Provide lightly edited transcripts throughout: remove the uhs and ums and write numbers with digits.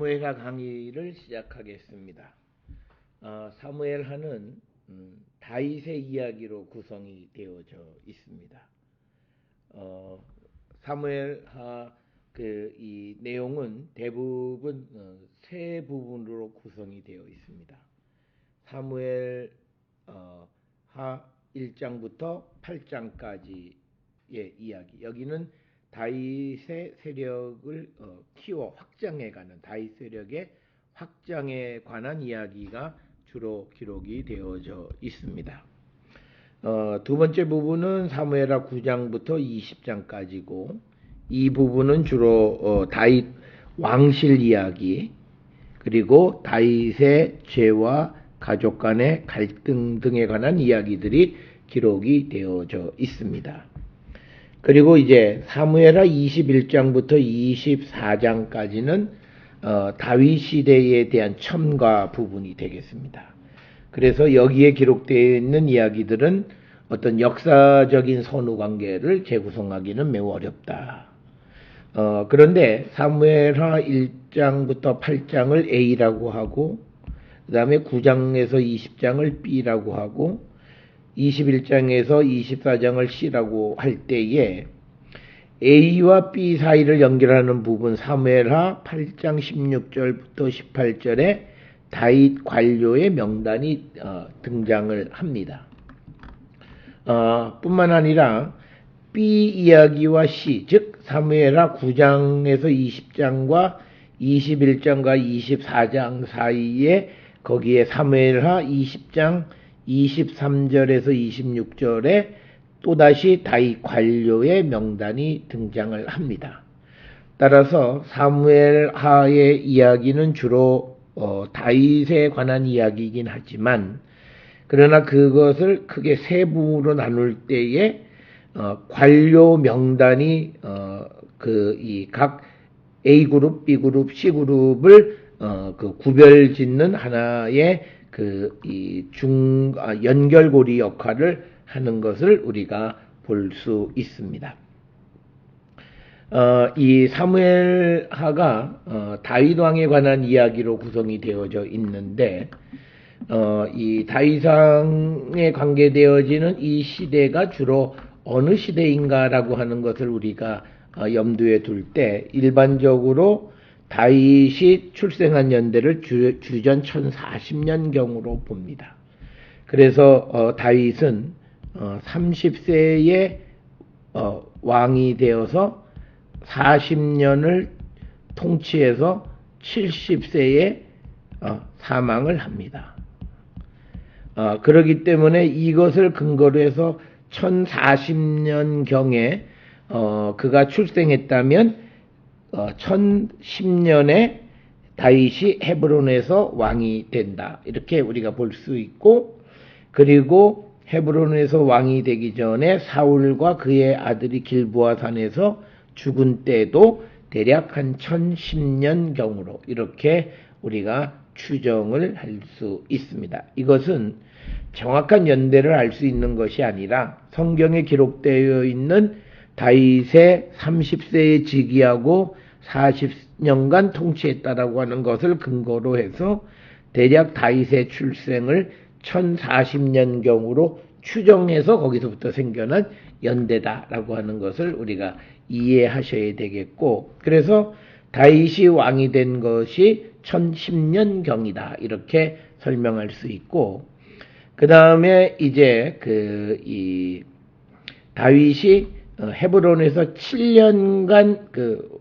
사무엘하 강의를 시작하겠습니다. 사무엘하는 다윗의 이야기로 구성이 되어져 있습니다. 사무엘하 이 내용은 대부분 세 부분으로 구성이 되어 있습니다. 사무엘하 1장부터 8장까지의 이야기. 여기는 다윗의 세력을 키워 확장해가는 다윗 세력의 확장에 관한 이야기가 주로 기록이 되어져 있습니다. 두 번째 부분은 사무엘하 9장부터 20장까지고 이 부분은 주로 다윗 왕실 이야기 그리고 다윗의 죄와 가족 간의 갈등 등에 관한 이야기들이 기록이 되어져 있습니다. 그리고 이제 사무엘하 21장부터 24장까지는 다윗 시대에 대한 첨가 부분이 되겠습니다. 그래서 여기에 기록되어 있는 이야기들은 어떤 역사적인 선후 관계를 재구성하기는 매우 어렵다. 그런데 사무엘하 1장부터 8장을 A라고 하고 그 다음에 9장에서 20장을 B라고 하고 21장에서 24장을 C라고 할 때에 A와 B 사이를 연결하는 부분 사무엘하 8장 16절부터 18절에 다윗 관료의 명단이 등장을 합니다. 뿐만 아니라 B 이야기와 C, 즉 사무엘하 9장에서 20장과 21장과 24장 사이에 거기에 사무엘하 20장 23절에서 26절에 또다시 다윗 관료의 명단이 등장을 합니다. 따라서 사무엘하의 이야기는 주로 다윗에 관한 이야기이긴 하지만 그러나 그것을 크게 세 부분으로 나눌 때에 관료 명단이 이 각 A그룹, B그룹, C그룹을 구별 짓는 하나의 연결고리 역할을 하는 것을 우리가 볼 수 있습니다. 이 사무엘하가 다윗 왕에 관한 이야기로 구성이 되어져 있는데 이 다윗 왕에 관계되어지는 이 시대가 주로 어느 시대인가라고 하는 것을 우리가 염두에 둘 때 일반적으로 다윗이 출생한 연대를 주전 1040년경으로 봅니다. 그래서 다윗은 30세에 왕이 되어서 40년을 통치해서 70세에 사망을 합니다. 그렇기 때문에 이것을 근거로 해서 1040년경에 그가 출생했다면 1010년에 다윗이 헤브론에서 왕이 된다. 이렇게 우리가 볼 수 있고 그리고 헤브론에서 왕이 되기 전에 사울과 그의 아들이 길보아산에서 죽은 때도 대략 한 1010년경으로 이렇게 우리가 추정을 할 수 있습니다. 이것은 정확한 연대를 알 수 있는 것이 아니라 성경에 기록되어 있는 다윗의 30세에 즉위하고 40년간 통치했다라고 하는 것을 근거로 해서 대략 다윗의 출생을 1040년경으로 추정해서 거기서부터 생겨난 연대다라고 하는 것을 우리가 이해하셔야 되겠고 그래서 다윗이 왕이 된 것이 1010년경이다 이렇게 설명할 수 있고 그 다음에 이제 이 다윗이 헤브론에서 7년간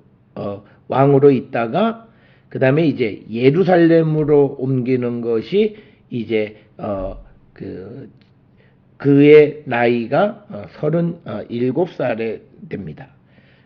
왕으로 있다가 그 다음에 이제 예루살렘으로 옮기는 것이 이제 그의 나이가 37살에 됩니다.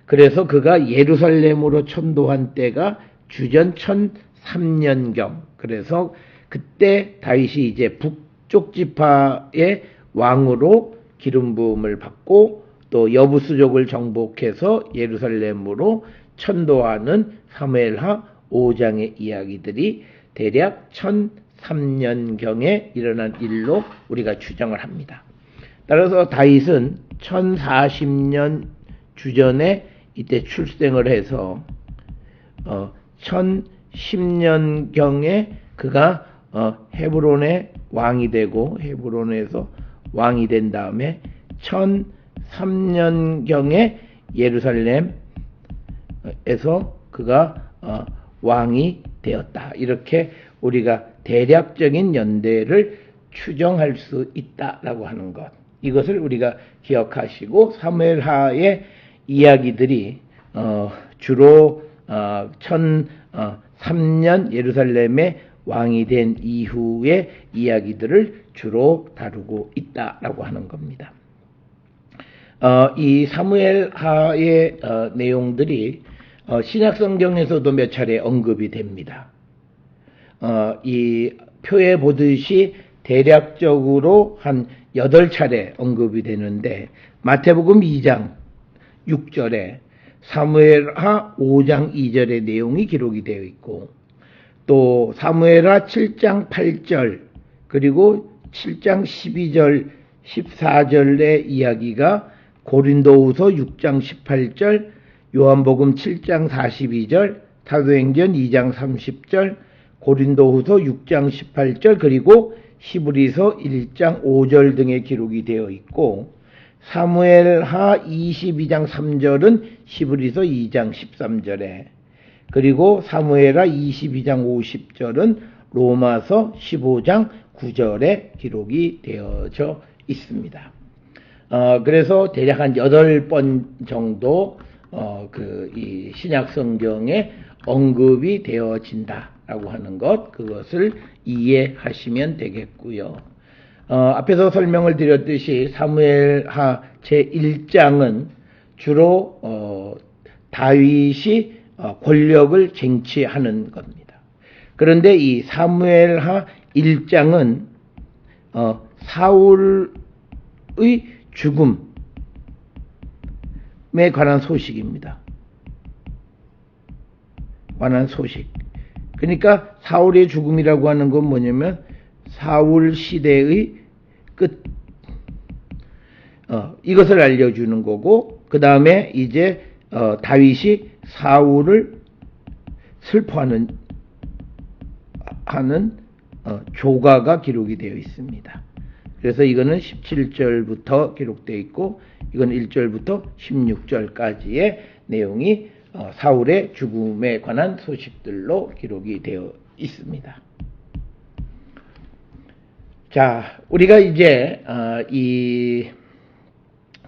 그래서 그가 예루살렘으로 천도한 때가 주전 1003년경 그래서 그때 다윗이 이제 북쪽 지파의 왕으로 기름 부음을 받고 또 여부수족을 정복해서 예루살렘으로 천도하는 사무엘하 5장의 이야기들이 대략 1003년경에 일어난 일로 우리가 추정을 합니다. 따라서 다윗은 1040년 주전에 이때 출생을 해서 10년경에 그가 헤브론의 왕이 되고 헤브론에서 왕이 된 다음에 1003년경에 예루살렘에서 그가 왕이 되었다. 이렇게 우리가 대략적인 연대를 추정할 수 있다라고 하는 것. 이것을 우리가 기억하시고 사무엘하의 이야기들이 주로 1003년 예루살렘의 왕이 된 이후의 이야기들을 주로 다루고 있다라고 하는 겁니다. 이 사무엘하의 내용들이 신약성경에서도 몇 차례 언급이 됩니다. 이 표에 보듯이 대략적으로 한 8차례 언급이 되는데 마태복음 2장 6절에 사무엘하 5장 2절의 내용이 기록이 되어 있고 또 사무엘하 7장 8절 그리고 7장 12절 14절의 이야기가 고린도후서 6장 18절 요한복음 7장 42절 사도행전 2장 30절 고린도후서 6장 18절 그리고 히브리서 1장 5절 등의 기록이 되어 있고 사무엘하 22장 3절은 히브리서 2장 13절에 그리고 사무엘하 22장 50절은 로마서 15장 9절에 기록이 되어져 있습니다. 그래서 대략 한 8번 정도 이 신약 성경에 언급이 되어진다라고 하는 것, 그것을 이해하시면 되겠고요. 앞에서 설명을 드렸듯이 사무엘하 제1장은 주로 다윗이 권력을 쟁취하는 겁니다. 그런데 이 사무엘하 1장은 사울의 죽음에 관한 소식입니다. 관한 소식. 그러니까 사울의 죽음이라고 하는 건 뭐냐면 사울 시대의 끝. 이것을 알려주는 거고 그 다음에 이제 다윗이 사울을 슬퍼하는 조가가 기록이 되어 있습니다. 그래서 이거는 17절부터 기록되어 있고 이건 1절부터 16절까지의 내용이 사울의 죽음에 관한 소식들로 기록이 되어 있습니다. 자, 우리가 이제 이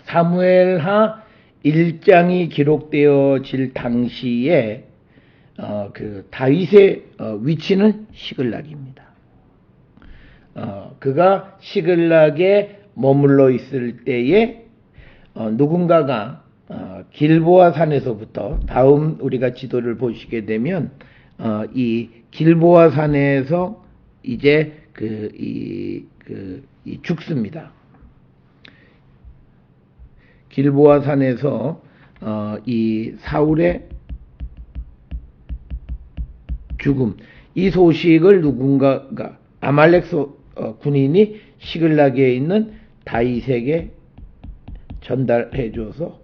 사무엘하 1장이 기록되어질 당시에 그 다윗의 위치는 시글락입니다. 그가 시글락에 머물러 있을 때에 누군가가 길보아 산에서부터 다음 우리가 지도를 보시게 되면 이 길보아 산에서 이제 죽습니다. 길보아 산에서 이 사울의 죽음, 이 소식을 누군가가 아말렉 군인이 시글락에 있는 다윗에게 전달해줘서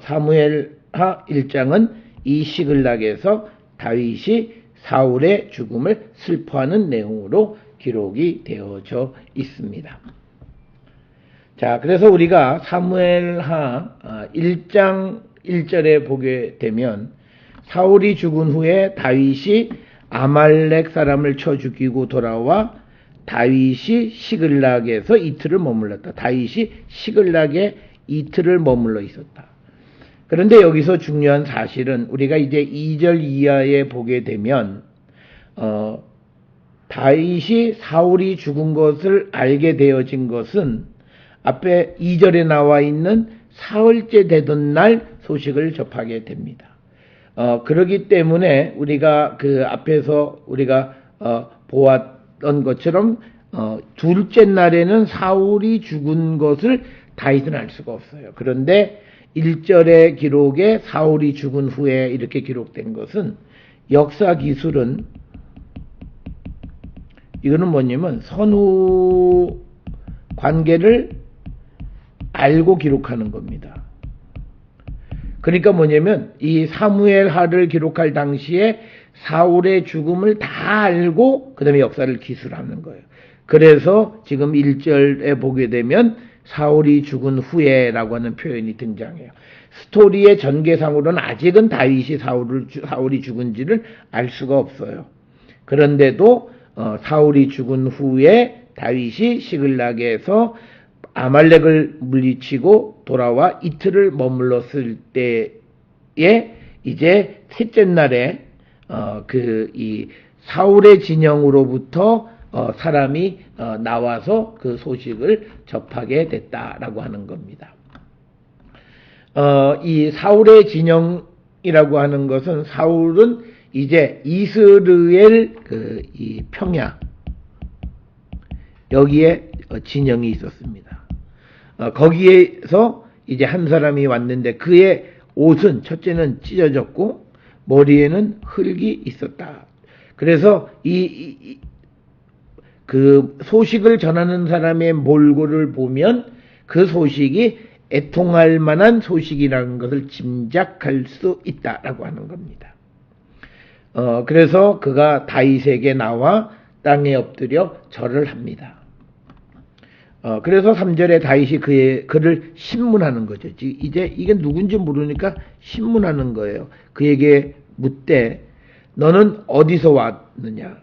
사무엘하 1장은 이 시글락에서 다윗이 사울의 죽음을 슬퍼하는 내용으로 기록이 되어져 있습니다. 자, 그래서 우리가 사무엘하 1장 1절에 보게 되면 사울이 죽은 후에 다윗이 아말렉 사람을 쳐 죽이고 돌아와 다윗이 시글락에서 이틀을 머물렀다. 다윗이 시글락에 이틀을 머물러 있었다. 그런데 여기서 중요한 사실은 우리가 이제 2절 이하에 보게 되면 다윗이 사울이 죽은 것을 알게 되어진 것은 앞에 2절에 나와 있는 사흘째 되던 날 소식을 접하게 됩니다. 그렇기 때문에 우리가 그 앞에서 우리가 보았던 것처럼 둘째 날에는 사울이 죽은 것을 다윗은 알 수가 없어요. 그런데 1절의 기록에 사울이 죽은 후에 이렇게 기록된 것은 역사 기술은 이거는 뭐냐면 선후 관계를 알고 기록하는 겁니다. 그러니까 뭐냐면 이 사무엘 하를 기록할 당시에 사울의 죽음을 다 알고 그 다음에 역사를 기술하는 거예요. 그래서 지금 1절에 보게 되면 사울이 죽은 후에라고 하는 표현이 등장해요. 스토리의 전개상으로는 아직은 다윗이 사울이 죽은지를 알 수가 없어요. 그런데도 사울이 죽은 후에 다윗이 시글락에서 아말렉을 물리치고 돌아와 이틀을 머물렀을 때에 이제 셋째 날에 이 사울의 진영으로부터 사람이 나와서 그 소식을 접하게 됐다라고 하는 겁니다. 이 사울의 진영이라고 하는 것은 사울은 이제 이스라엘 이 평야 여기에 진영이 있었습니다. 거기에서 이제 한 사람이 왔는데 그의 옷은 첫째는 찢어졌고 머리에는 흙이 있었다. 그래서 그 소식을 전하는 사람의 몰골을 보면 그 소식이 애통할 만한 소식이라는 것을 짐작할 수 있다라고 하는 겁니다. 그래서 그가 다윗에게 나와 땅에 엎드려 절을 합니다. 그래서 3절에 다윗이 그를 신문하는 거죠. 이제 이게 누군지 모르니까 신문하는 거예요. 그에게 묻되 너는 어디서 왔느냐?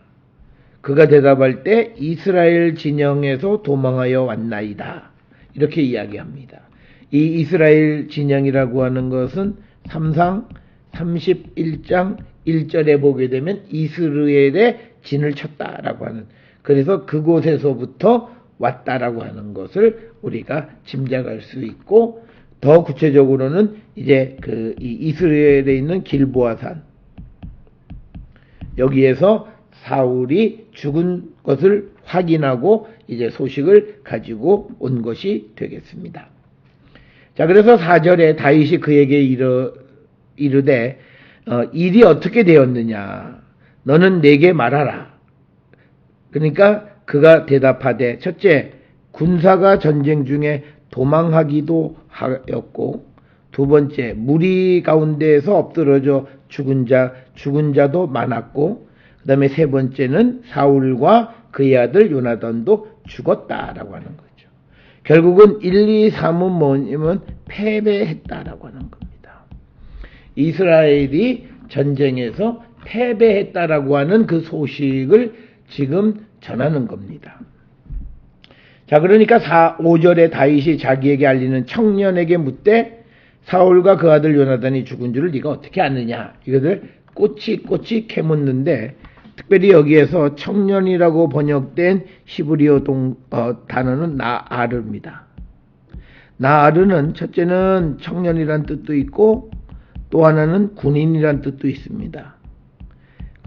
그가 대답할 때 이스라엘 진영에서 도망하여 왔나이다. 이렇게 이야기합니다. 이 이스라엘 진영이라고 하는 것은 삼상 31장 1절에 보게 되면 이스라엘의 진을 쳤다라고 하는, 그래서 그곳에서부터 왔다라고 하는 것을 우리가 짐작할 수 있고, 더 구체적으로는 이제 이 이스라엘에 있는 길보아산, 여기에서 사울이 죽은 것을 확인하고 이제 소식을 가지고 온 것이 되겠습니다. 자, 그래서 4절에 다윗이 그에게 이르되 일이 어떻게 되었느냐? 너는 내게 말하라. 그러니까 그가 대답하되 첫째, 군사가 전쟁 중에 도망하기도 하였고, 두 번째, 무리 가운데에서 엎드러져 죽은 자도 많았고, 그 다음에 세 번째는 사울과 그의 아들 요나단도 죽었다라고 하는 거죠. 결국은 1, 2, 3은 뭐냐면 패배했다라고 하는 겁니다. 이스라엘이 전쟁에서 패배했다라고 하는 그 소식을 지금 전하는 겁니다. 자, 그러니까 5절에 다윗이 자기에게 알리는 청년에게 묻되 사울과 그 아들 요나단이 죽은 줄을 네가 어떻게 아느냐? 이것을 꼬치꼬치 캐묻는데, 특별히 여기에서 청년이라고 번역된 히브리어 단어는 나아르입니다. 나아르는 첫째는 청년이란 뜻도 있고 또 하나는 군인이란 뜻도 있습니다.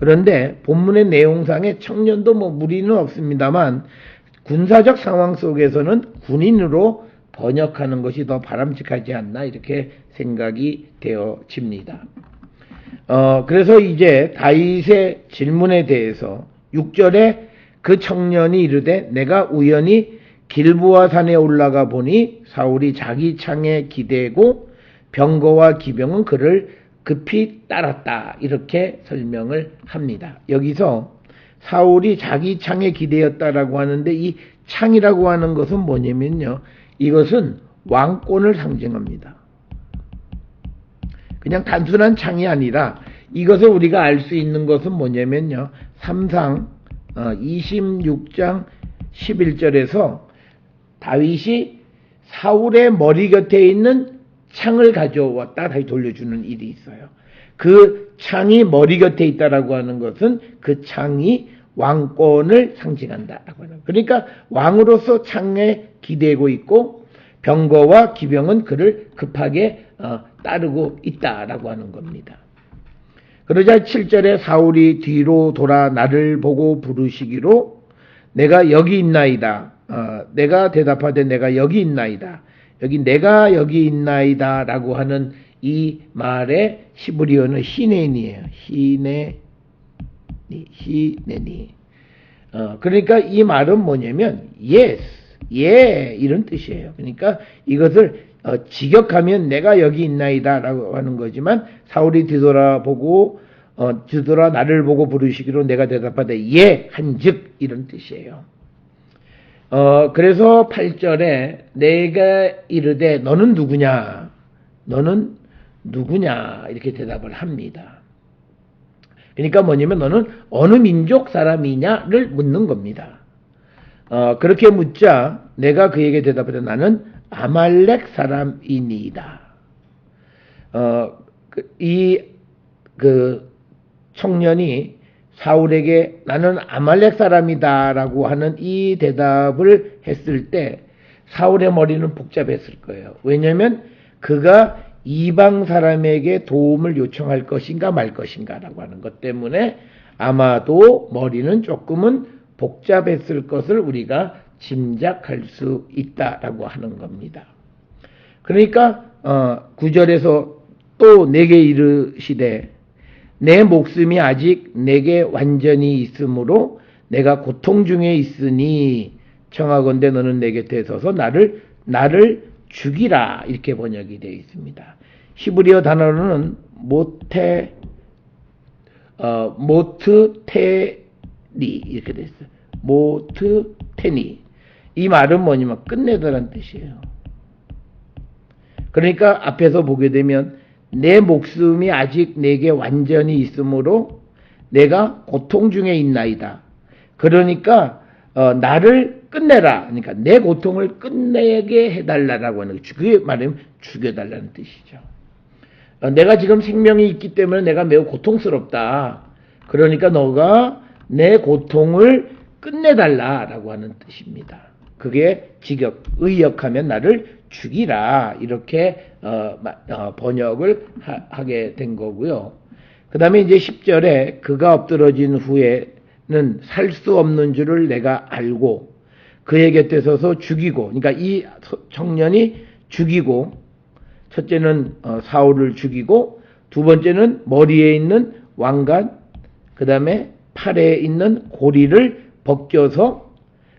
그런데 본문의 내용상에 청년도 무리는 없습니다만 군사적 상황 속에서는 군인으로 번역하는 것이 더 바람직하지 않나, 이렇게 생각이 되어집니다. 그래서 이제 다윗의 질문에 대해서 6절에 그 청년이 이르되 내가 우연히 길보아 산에 올라가 보니 사울이 자기 창에 기대고 병거와 기병은 그를 급히 따랐다, 이렇게 설명을 합니다. 여기서 사울이 자기 창에 기대었다라고 하는데 이 창이라고 하는 것은 뭐냐면요, 이것은 왕권을 상징합니다. 그냥 단순한 창이 아니라 이것을 우리가 알 수 있는 것은 뭐냐면요, 3상 26장 11절에서 다윗이 사울의 머리 곁에 있는 창을 가져왔다 다시 돌려주는 일이 있어요. 그 창이 머리 곁에 있다라고 하는 것은 그 창이 왕권을 상징한다라고 하는, 그러니까 왕으로서 창에 기대고 있고 병거와 기병은 그를 급하게 따르고 있다라고 하는 겁니다. 그러자 7절에 사울이 뒤로 돌아 나를 보고 부르시기로 내가 여기 있나이다. 내가 대답하되 내가 여기 있나이다. 여기 내가 여기 있나이다 라고 하는 이 말의 히브리어는 히네니예요. 히네니. 그러니까 이 말은 뭐냐면 yes, 예, 이런 뜻이에요. 그러니까 이것을 직역하면 내가 여기 있나이다 라고 하는 거지만 사울이 뒤돌아보고 뒤돌아 나를 보고 부르시기로 내가 대답하되 예 한즉 이런 뜻이에요. 그래서 8절에 내가 이르되 너는 누구냐? 너는 누구냐? 이렇게 대답을 합니다. 그러니까 뭐냐면 너는 어느 민족 사람이냐를 묻는 겁니다. 그렇게 묻자 내가 그에게 대답하되 나는 아말렉 사람이니이다. 그 청년이 사울에게 나는 아말렉 사람이다라고 하는 이 대답을 했을 때 사울의 머리는 복잡했을 거예요. 왜냐하면 그가 이방 사람에게 도움을 요청할 것인가 말 것인가라고 하는 것 때문에 아마도 머리는 조금은 복잡했을 것을 우리가 짐작할 수 있다라고 하는 겁니다. 그러니까 9절에서 또 내게 이르시되 내 목숨이 아직 내게 완전히 있으므로 내가 고통 중에 있으니 청하건대 너는 내 곁에 서서 나를 죽이라 이렇게 번역이 되어 있습니다. 히브리어 단어로는 모트테니 이렇게 되어 있어요. 모트테니 이 말은 뭐냐면 끝내다라는 뜻이에요. 그러니까 앞에서 보게 되면 내 목숨이 아직 내게 완전히 있으므로 내가 고통 중에 있나이다. 그러니까 나를 끝내라. 그러니까 내 고통을 끝내게 해달라고 하는 거죠. 그게 말하면 죽여달라는 뜻이죠. 내가 지금 생명이 있기 때문에 내가 매우 고통스럽다. 그러니까 너가 내 고통을 끝내달라라고 하는 뜻입니다. 그게 의역하면 나를 죽이라 이렇게 번역을 하게 된 거고요. 그 다음에 이제 10절에 그가 엎드러진 후에는 살 수 없는 줄을 내가 알고 그의 곁에 서서 죽이고, 그러니까 이 청년이 죽이고, 첫째는 사울을 죽이고, 두 번째는 머리에 있는 왕관, 그 다음에 팔에 있는 고리를 벗겨서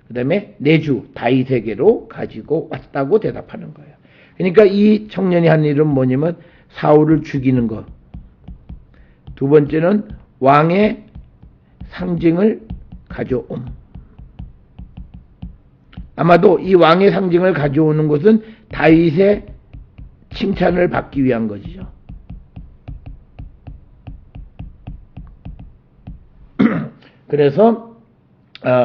그 다음에 내주 다윗에게로 가지고 왔다고 대답하는 거예요. 그러니까 이 청년이 한 일은 뭐냐면 사울을 죽이는 것. 두 번째는 왕의 상징을 가져옴. 아마도 이 왕의 상징을 가져오는 것은 다윗의 칭찬을 받기 위한 것이죠. 그래서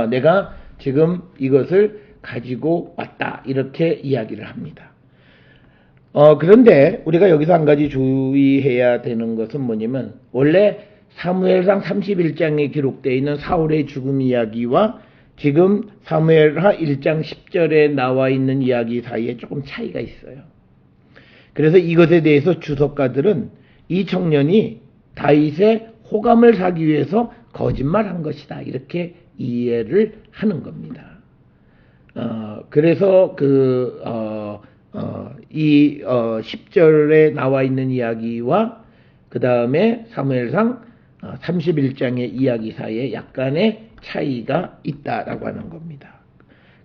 내가 지금 이것을 가지고 왔다 이렇게 이야기를 합니다. 그런데 우리가 여기서 한 가지 주의해야 되는 것은 뭐냐면 원래 사무엘상 31장에 기록되어 있는 사울의 죽음 이야기와 지금 사무엘하 1장 10절에 나와 있는 이야기 사이에 조금 차이가 있어요. 그래서 이것에 대해서 주석가들은 이 청년이 다윗의 호감을 사기 위해서 거짓말한 것이다 이렇게 이해를 하는 겁니다. 그래서 이 10절에 나와 있는 이야기와 그 다음에 사무엘상 31장의 이야기 사이에 약간의 차이가 있다라고 하는 겁니다.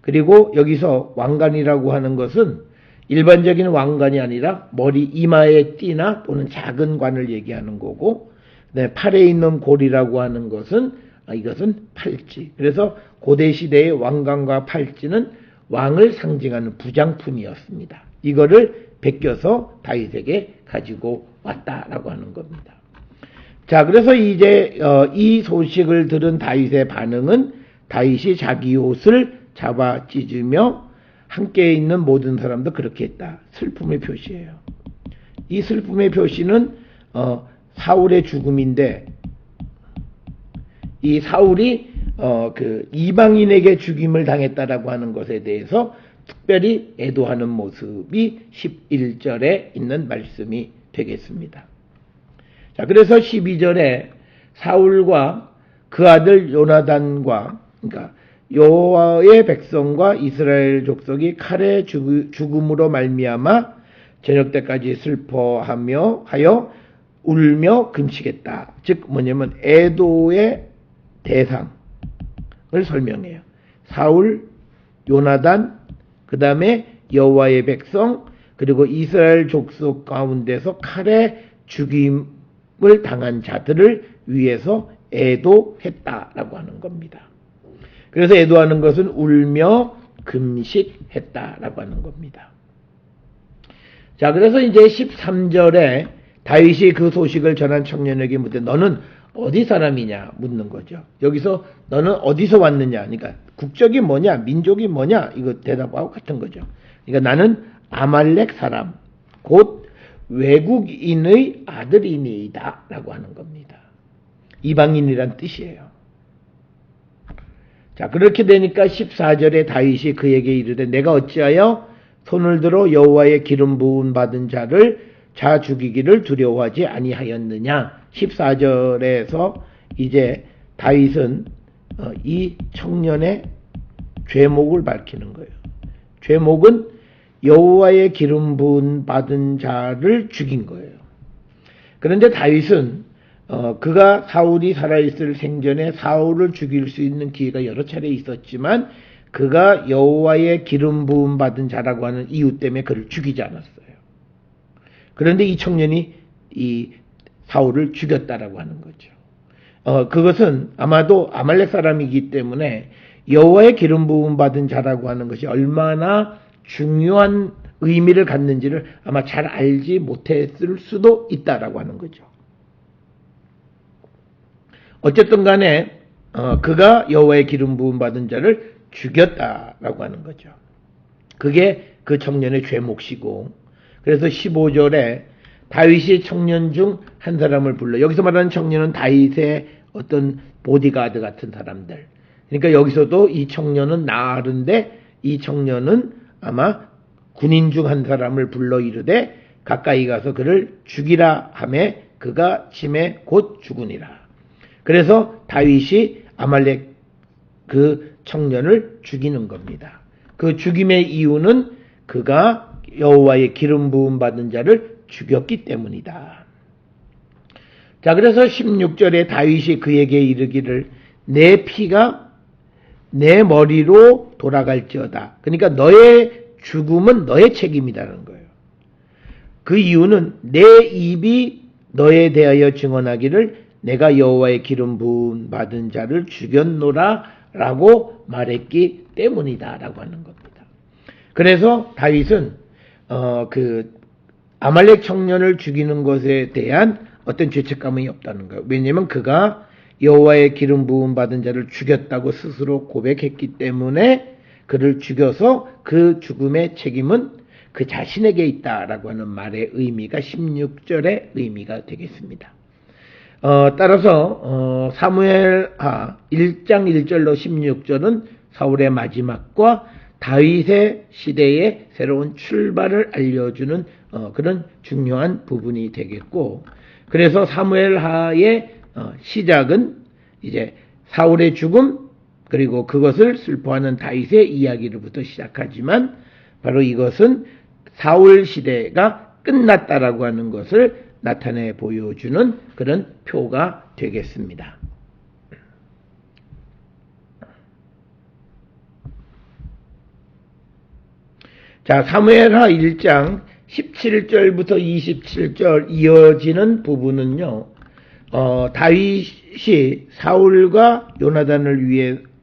그리고 여기서 왕관이라고 하는 것은 일반적인 왕관이 아니라 머리 이마에 띠나 또는 작은 관을 얘기하는 거고, 네, 팔에 있는 고리라고 하는 것은 이것은 팔찌. 그래서 고대 시대의 왕관과 팔찌는 왕을 상징하는 부장품이었습니다. 이거를 베껴서 다윗에게 가지고 왔다라고 하는 겁니다. 자, 그래서 이제 이 소식을 들은 다윗의 반응은 다윗이 자기 옷을 잡아 찢으며 함께 있는 모든 사람도 그렇게 했다. 슬픔의 표시예요. 이 슬픔의 표시는 사울의 죽음인데 이 사울이 그 이방인에게 죽임을 당했다라고 하는 것에 대해서 특별히 애도하는 모습이 11절에 있는 말씀이 되겠습니다. 자, 그래서 12절에 사울과 그 아들 요나단과 그러니까 여호와의 백성과 이스라엘 족속이 칼의 죽음으로 말미암아 저녁 때까지 슬퍼하며 하여 울며 금치겠다. 즉 뭐냐면 애도의 대상을 설명해요. 사울, 요나단, 그 다음에 여호와의 백성, 그리고 이스라엘 족속 가운데서 칼에 죽임을 당한 자들을 위해서 애도했다라고 하는 겁니다. 그래서 애도하는 것은 울며 금식했다라고 하는 겁니다. 자, 그래서 이제 13절에 다윗이 그 소식을 전한 청년에게 묻되 너는 어디 사람이냐 묻는 거죠. 여기서 너는 어디서 왔느냐, 그러니까 국적이 뭐냐, 민족이 뭐냐, 이거 대답하고 같은 거죠. 그러니까 나는 아말렉 사람, 곧 외국인의 아들이니이다 라고 하는 겁니다. 이방인이란 뜻이에요. 자, 그렇게 되니까 14절에 다윗이 그에게 이르되 내가 어찌하여 손을 들어 여호와의 기름 부음 받은 자를 자 죽이기를 두려워하지 아니하였느냐. 14절에서 이제 다윗은 이 청년의 죄목을 밝히는 거예요. 죄목은 여호와의 기름 부음 받은 자를 죽인 거예요. 그런데 다윗은 그가 사울이 살아있을 생전에 사울을 죽일 수 있는 기회가 여러 차례 있었지만 그가 여호와의 기름 부음 받은 자라고 하는 이유 때문에 그를 죽이지 않았어요. 그런데 이 청년이 이 사울을 죽였다라고 하는 거죠. 그것은 아마도 아말렉 사람이기 때문에 여호와의 기름 부음 받은 자라고 하는 것이 얼마나 중요한 의미를 갖는지를 아마 잘 알지 못했을 수도 있다라고 하는 거죠. 어쨌든 간에 그가 여호와의 기름 부음 받은 자를 죽였다라고 하는 거죠. 그게 그 청년의 죄목이고, 그래서 15절에 다윗이 청년 중 한 사람을 불러, 여기서 말하는 청년은 다윗의 어떤 보디가드 같은 사람들. 그러니까 여기서도 이 청년은 나으른데 이 청년은 아마 군인 중 한 사람을 불러 이르되 가까이 가서 그를 죽이라 하매 그가 침에 곧 죽으니라. 그래서 다윗이 아말렉 그 청년을 죽이는 겁니다. 그 죽임의 이유는 그가 여호와의 기름 부음 받은 자를 죽였기 때문이다. 자, 그래서 16절에 다윗이 그에게 이르기를 내 피가 내 머리로 돌아갈지어다. 그러니까 너의 죽음은 너의 책임이라는 거예요. 그 이유는 내 입이 너에 대하여 증언하기를 내가 여호와의 기름 부음 받은 자를 죽였노라 라고 말했기 때문이다 라고 하는 겁니다. 그래서 다윗은 그 아말렉 청년을 죽이는 것에 대한 어떤 죄책감이 없다는 거예요. 왜냐하면 그가 여호와의 기름 부음 받은 자를 죽였다고 스스로 고백했기 때문에 그를 죽여서 그 죽음의 책임은 그 자신에게 있다라고 하는 말의 의미가 16절의 의미가 되겠습니다. 따라서 사무엘하 1장 1절로 16절은 사울의 마지막과 다윗의 시대의 새로운 출발을 알려주는 그런 중요한 부분이 되겠고, 그래서 사무엘하의 시작은 이제 사울의 죽음 그리고 그것을 슬퍼하는 다윗의 이야기로부터 시작하지만 바로 이것은 사울 시대가 끝났다라고 하는 것을 나타내 보여주는 그런 표가 되겠습니다. 자, 사무엘하 1장 17절부터 27절 이어지는 부분은요, 다윗이 사울과 요나단을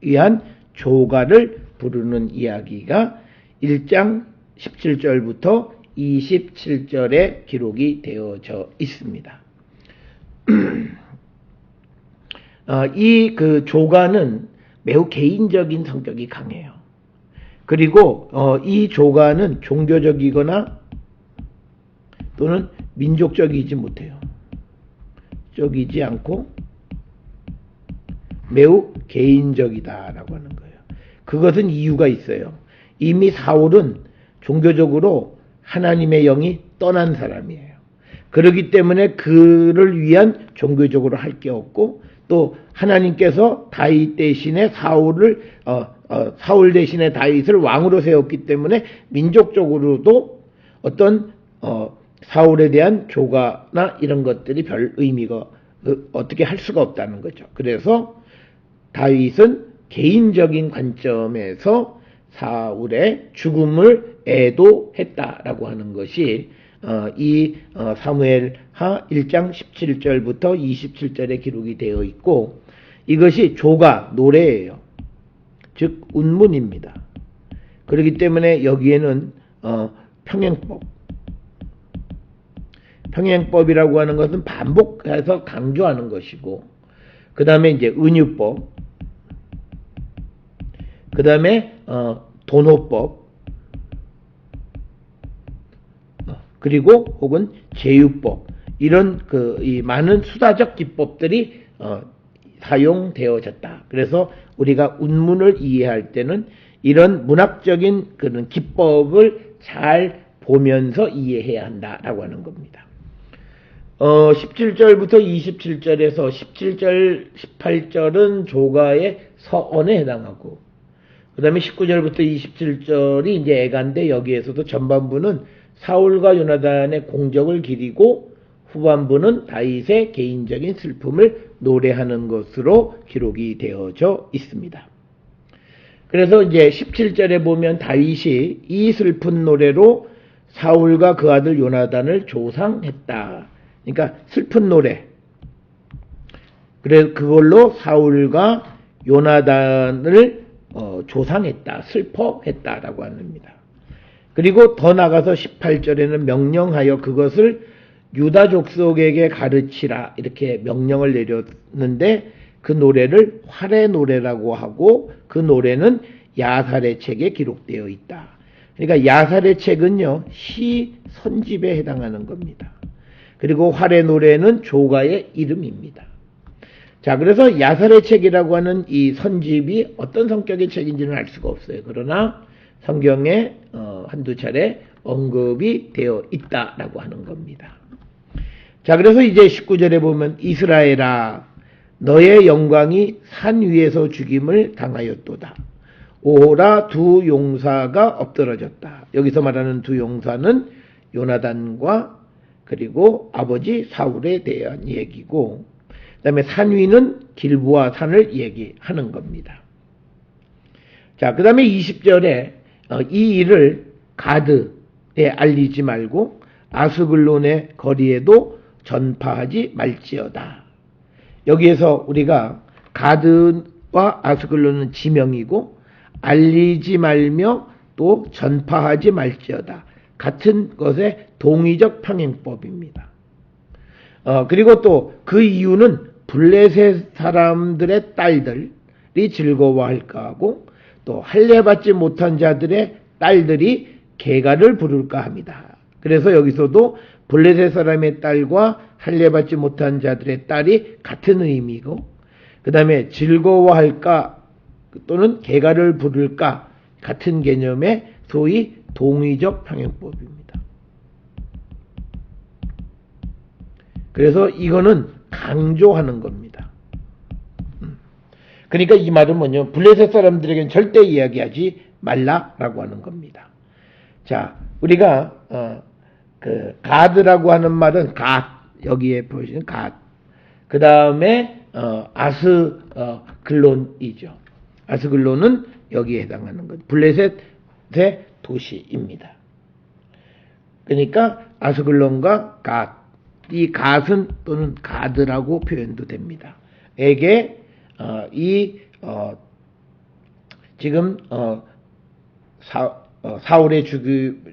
위한 조가를 부르는 이야기가 1장 17절부터 27절에 기록이 되어져 있습니다. 이 그 조가는 매우 개인적인 성격이 강해요. 그리고 이 조가는 종교적이거나 또는 민족적이지 못해요. 적이지 않고 매우 개인적이다라고 하는 거예요. 그것은 이유가 있어요. 이미 사울은 종교적으로 하나님의 영이 떠난 사람이에요. 그렇기 때문에 그를 위한 종교적으로 할 게 없고, 또 하나님께서 다윗 대신에 사울 대신에 다윗을 왕으로 세웠기 때문에 민족적으로도 어떤 사울에 대한 조가나 이런 것들이 별 의미가 어떻게 할 수가 없다는 거죠. 그래서 다윗은 개인적인 관점에서 사울의 죽음을 애도했다라고 하는 것이 사무엘하 1장 17절부터 27절에 기록이 되어 있고, 이것이 조가 노래예요. 즉 운문입니다. 그렇기 때문에 여기에는 평행법이라고 하는 것은 반복해서 강조하는 것이고, 그 다음에 이제 은유법, 그 다음에 도노법, 그리고 혹은 제유법, 이런 이 많은 수사적 기법들이 사용되어졌다. 그래서 우리가 운문을 이해할 때는 이런 문학적인 그런 기법을 잘 보면서 이해해야 한다라고 하는 겁니다. 17절부터 27절에서 17절, 18절은 조가의 서언에 해당하고, 그 다음에 19절부터 27절이 이제 애가인데, 여기에서도 전반부는 사울과 요나단의 공적을 기리고 후반부는 다윗의 개인적인 슬픔을 노래하는 것으로 기록이 되어져 있습니다. 그래서 이제 17절에 보면 다윗이 이 슬픈 노래로 사울과 그 아들 요나단을 조상했다. 그러니까 슬픈 노래. 그래서 그걸로 사울과 요나단을 조상했다, 슬퍼했다라고 합니다. 그리고 더 나가서 18절에는 명령하여 그것을 유다 족속에게 가르치라, 이렇게 명령을 내렸는데, 그 노래를 활의 노래라고 하고, 그 노래는 야살의 책에 기록되어 있다. 그러니까 야살의 책은요, 시 선집에 해당하는 겁니다. 그리고 활의 노래는 조가의 이름입니다. 자, 그래서 야살의 책이라고 하는 이 선집이 어떤 성격의 책인지는 알 수가 없어요. 그러나 성경에 한두 차례 언급이 되어 있다라고 하는 겁니다. 자, 그래서 이제 19절에 보면 이스라엘아, 너의 영광이 산 위에서 죽임을 당하였도다. 오호라, 두 용사가 엎드러졌다. 여기서 말하는 두 용사는 요나단과 그리고 아버지 사울에 대한 얘기고, 그 다음에 산 위는 길보아 산을 얘기하는 겁니다. 자, 그 다음에 20절에 이 일을 가드에 알리지 말고 아스글론의 거리에도 전파하지 말지어다. 여기에서 우리가 가드와 아스글론은 지명이고, 알리지 말며 또 전파하지 말지어다, 같은 것의 동의적 평행법입니다. 그리고 또 그 이유는 블레셋 사람들의 딸들이 즐거워할까 하고, 또 할례받지 못한 자들의 딸들이 개가를 부를까 합니다. 그래서 여기서도 블레셋 사람의 딸과 할례받지 못한 자들의 딸이 같은 의미고, 그 다음에 즐거워할까 또는 개가를 부를까 같은 개념의 소위 동의적 평행법입니다. 그래서 이거는 강조하는 겁니다. 그러니까 이 말은 뭐냐, 블레셋 사람들에게는 절대 이야기하지 말라라고 하는 겁니다. 자, 우리가 그 가드라고 하는 말은 여기에 보시는 그 다음에 아스글론이죠. 아스글론은 여기에 해당하는 것, 블레셋의 도시입니다. 그러니까 아스글론과 이 갓은 또는 가드라고 표현도 됩니다. 에게 지금 사울의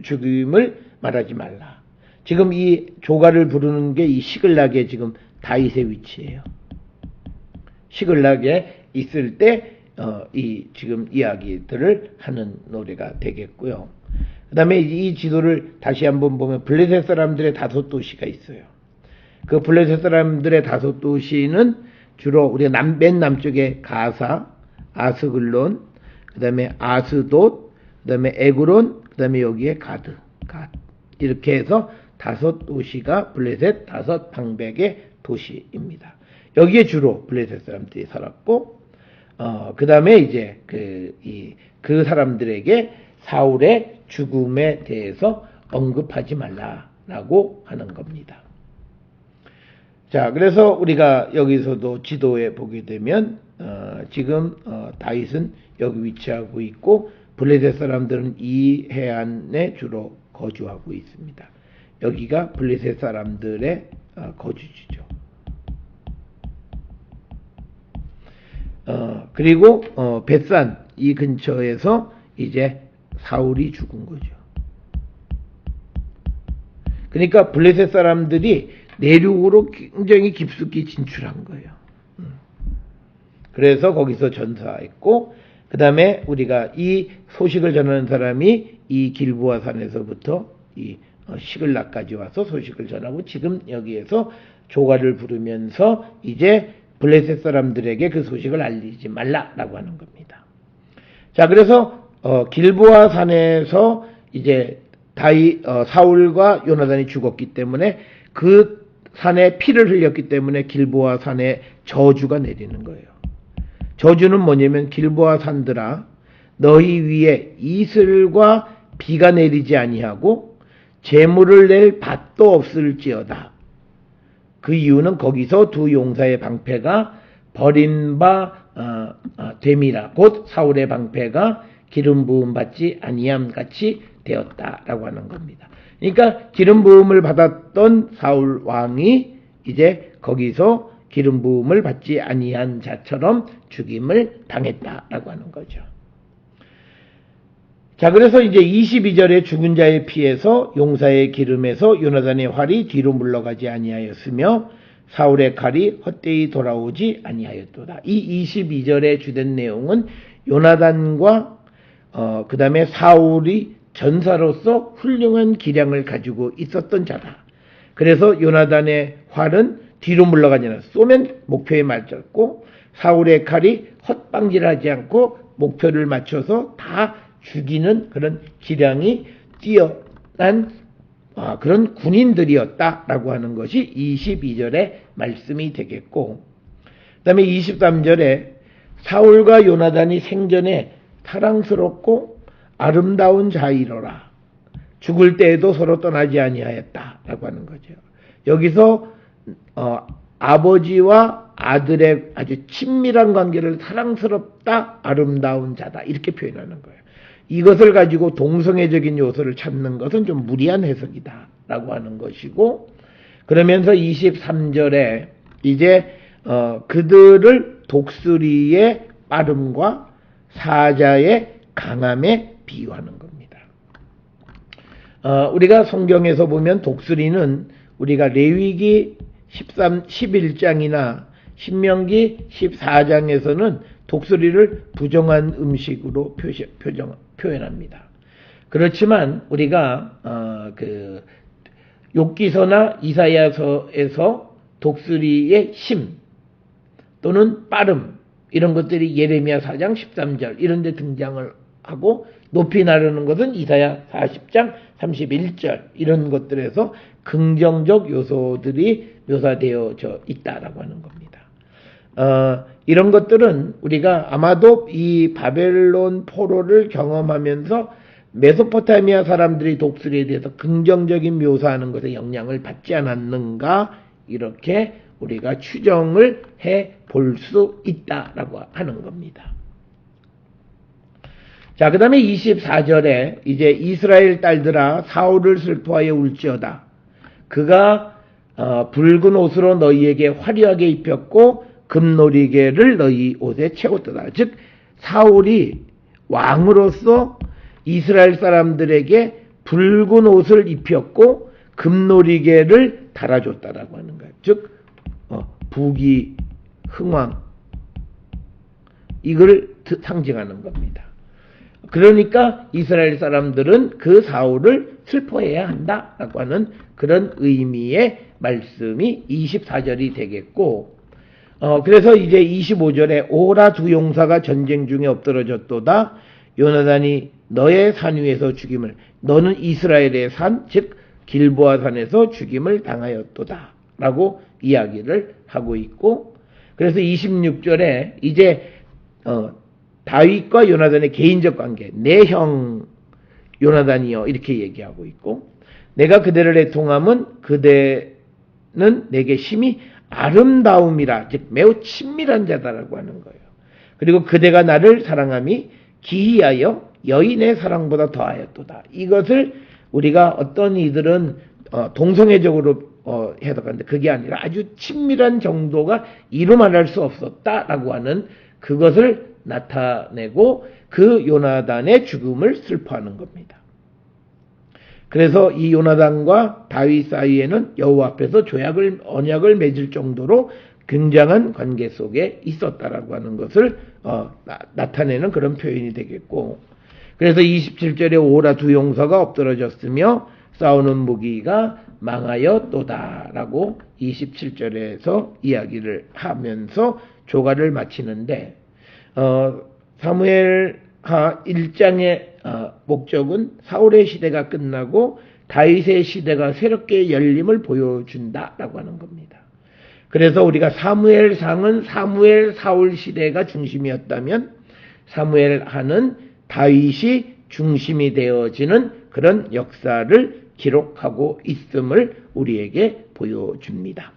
죽임을 말하지 말라. 지금 이 조가를 부르는 게 이 시글락의 지금 다윗의 위치예요. 시글락에 있을 때 지금 이야기들을 하는 노래가 되겠고요. 그 다음에 이 지도를 다시 한번 보면 블레셋 사람들의 5도시가 있어요. 그 블레셋 사람들의 5도시는 주로 우리가 맨 남쪽에 가사, 아스글론, 그 다음에 아스돗, 그 다음에 에그론, 그 다음에 여기에 갓. 이렇게 해서 5도시가 블레셋 5방백의 도시입니다. 여기에 주로 블레셋 사람들이 살았고, 그 다음에 이제 그 사람들에게 사울의 죽음에 대해서 언급하지 말라라고 하는 겁니다. 자, 그래서 우리가 여기서도 지도에 보게 되면 지금 다윗은 여기 위치하고 있고, 블레셋 사람들은 이 해안에 주로 거주하고 있습니다. 여기가 블레셋 사람들의 거주지죠. 그리고 벳산 이 근처에서 이제 사울이 죽은 거죠. 그러니까 블레셋 사람들이 내륙으로 굉장히 깊숙이 진출한 거예요. 그래서 거기서 전사했고, 그 다음에 우리가 이 소식을 전하는 사람이 이 길보아 산에서부터 이 시글락까지 와서 소식을 전하고, 지금 여기에서 조가를 부르면서 이제 블레셋 사람들에게 그 소식을 알리지 말라라고 하는 겁니다. 자, 그래서 길보아 산에서 이제 사울과 요나단이 죽었기 때문에 그 산에 피를 흘렸기 때문에 길보아 산에 저주가 내리는 거예요. 저주는 뭐냐면 길보아 산들아 너희 위에 이슬과 비가 내리지 아니하고 재물을 낼 밭도 없을지어다. 그 이유는 거기서 두 용사의 방패가 버린 바 됨이라. 곧 사울의 방패가 기름 부음 받지 아니함 같이 되었다라고 하는 겁니다. 그러니까 기름 부음을 받았던 사울 왕이 이제 거기서 기름 부음을 받지 아니한 자처럼 죽임을 당했다라고 하는 거죠. 자, 그래서 이제 22절에 죽은 자의 피에서 용사의 기름에서 요나단의 활이 뒤로 물러가지 아니하였으며 사울의 칼이 헛되이 돌아오지 아니하였도다. 이 22절의 주된 내용은 요나단과 그 다음에 사울이 전사로서 훌륭한 기량을 가지고 있었던 자다. 그래서 요나단의 활은 뒤로 물러가지 않아 쏘면 목표에 맞았고, 사울의 칼이 헛방질하지 않고 목표를 맞춰서 다 죽이는 그런 기량이 뛰어난 그런 군인들이었다라고 하는 것이 22절의 말씀이 되겠고, 그 다음에 23절에 사울과 요나단이 생전에 사랑스럽고 아름다운 자이로라. 죽을 때에도 서로 떠나지 아니하였다라고 하는 거죠. 여기서 아버지와 아들의 아주 친밀한 관계를 사랑스럽다, 아름다운 자다 이렇게 표현하는 거예요. 이것을 가지고 동성애적인 요소를 찾는 것은 좀 무리한 해석이다 라고 하는 것이고, 그러면서 23절에 이제 그들을 독수리의 빠름과 사자의 강함에 비유하는 겁니다. 우리가 성경에서 보면 독수리는 우리가 레위기 11장이나 신명기 14장에서는 독수리를 부정한 음식으로 표현합니다. 그렇지만 우리가 그 욥기서나 이사야서에서 독수리의 심 또는 빠름 이런 것들이 예레미야 4장 13절 이런 데 등장을 하고, 높이 나르는 것은 이사야 40장 31절 이런 것들에서 긍정적 요소들이 묘사되어져 있다라고 하는 겁니다. 이런 것들은 우리가 아마도 이 바벨론 포로를 경험하면서 메소포타미아 사람들이 독수리에 대해서 긍정적인 묘사하는 것에 영향을 받지 않았는가, 이렇게 우리가 추정을 해 볼 수 있다라고 하는 겁니다. 자, 그 다음에 24절에 이제 이스라엘 딸들아 사울을 슬퍼하여 울지어다. 그가 붉은 옷으로 너희에게 화려하게 입혔고 금놀이개를 너희 옷에 채웠도다. 즉 사울이 왕으로서 이스라엘 사람들에게 붉은 옷을 입혔고 금놀이개를 달아줬다라고 하는 거예요. 즉 부귀 흥왕 이걸 상징하는 겁니다. 그러니까 이스라엘 사람들은 그 사울을 슬퍼해야 한다라고 하는 그런 의미의 말씀이 24절이 되겠고, 그래서 이제 25절에 오라 두 용사가 전쟁 중에 엎드러졌도다. 요나단이 너의 산 위에서 죽임을, 너는 이스라엘의 산, 즉 길보아 산에서 죽임을 당하였도다 라고 이야기를 하고 있고, 그래서 26절에 이제 다윗과 요나단의 개인적 관계, 내 형 요나단이여 이렇게 얘기하고 있고, 내가 그대를 애통함은 그대는 내게 심히 아름다움이라, 즉 매우 친밀한 자다라고 하는 거예요. 그리고 그대가 나를 사랑함이 기이하여 여인의 사랑보다 더하였도다. 이것을 우리가 어떤 이들은 동성애적으로 해석하는데 그게 아니라 아주 친밀한 정도가 이루 말할 수 없었다라고 하는 그것을 나타내고 그 요나단의 죽음을 슬퍼하는 겁니다. 그래서 이 요나단과 다윗 사이에는 여호와 앞에서 언약을 맺을 정도로 굉장한 관계 속에 있었다라고 하는 것을 나타내는 그런 표현이 되겠고, 그래서 27절에 오라 두 용사가 엎드러졌으며 싸우는 무기가 망하였도다라고 27절에서 이야기를 하면서 조가를 마치는데, 사무엘하 1장의 목적은 사울의 시대가 끝나고 다윗의 시대가 새롭게 열림을 보여준다라고 하는 겁니다. 그래서 우리가 사무엘상은 사무엘 사울 시대가 중심이었다면 사무엘하는 다윗이 중심이 되어지는 그런 역사를 기록하고 있음을 우리에게 보여줍니다.